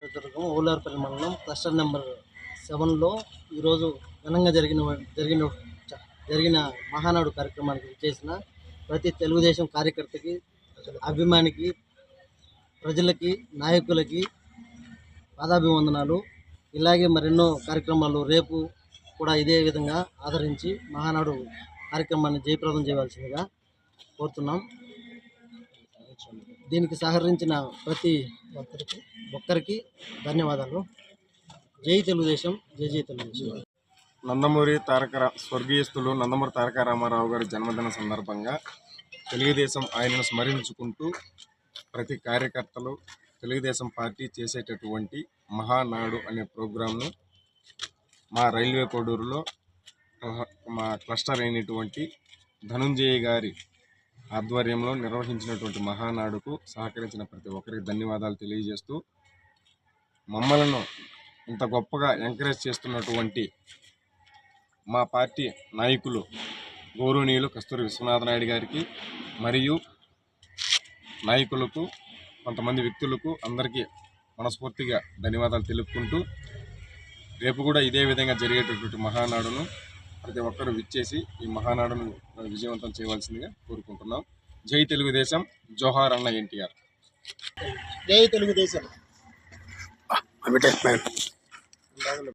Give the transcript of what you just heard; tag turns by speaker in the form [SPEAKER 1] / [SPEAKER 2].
[SPEAKER 1] నియోజకవర్గం ఓలార్పల్లి మండలం cluster number 7లో ఈరోజు ఘనంగా జరిగిన మహానాడు కార్యక్రమానికి చేసిన ప్రతి తెలుగుదేశం కార్యకర్తకి, అభిమానికి, ప్రజలకి, నాయకులకి పాదాభివందనాలు. ఇలాగే మరెన్నో కార్యక్రమాలు రేపు కూడా ఇదే విధంగా ఆదరించి మహానాడు కార్యక్రమాన్ని జయప్రదం చేయవలసిందిగా కోరుతున్నాం. దీనికి సహకరించిన ప్రతి ఒక్కరికి ధన్యవాదాలు. జై తెలుగుదేశం, జై జై తెలుగుదేశం.
[SPEAKER 2] స్వర్గీయస్తులు నందమూరి తారక రామారావు గారి జన్మదిన సందర్భంగా తెలుగుదేశం ఆయనను స్మరించుకుంటూ ప్రతి కార్యకర్తలు తెలుగుదేశం పార్టీ చేసేటటువంటి మహానాడు అనే ప్రోగ్రాంను మా రైల్వే కోడూరులో మా క్లస్టర్ అయినటువంటి ధనుంజయ గారి ఆధ్వర్యంలో నిర్వహించినటువంటి మహానాడుకు సహకరించిన ప్రతి ఒక్కరికి ధన్యవాదాలు తెలియజేస్తూ, మమ్మలను ఇంత గొప్పగా ఎంకరేజ్ చేస్తున్నటువంటి మా పార్టీ నాయకులు గౌరవనీయులు కస్తూరి విశ్వనాథ నాయుడు గారికి మరియు నాయకులకు, కొంతమంది వ్యక్తులకు అందరికీ మనస్ఫూర్తిగా ధన్యవాదాలు తెలుపుకుంటూ, రేపు కూడా ఇదే విధంగా జరిగేటటువంటి మహానాడును ప్రతి ఒక్కరూ విచ్చేసి ఈ మహానాడును విజయవంతం చేయవలసిందిగా కోరుకుంటున్నాం. జై తెలుగుదేశం, జోహార్ అన్న ఎన్టీఆర్.
[SPEAKER 1] జై తెలుగుదేశం.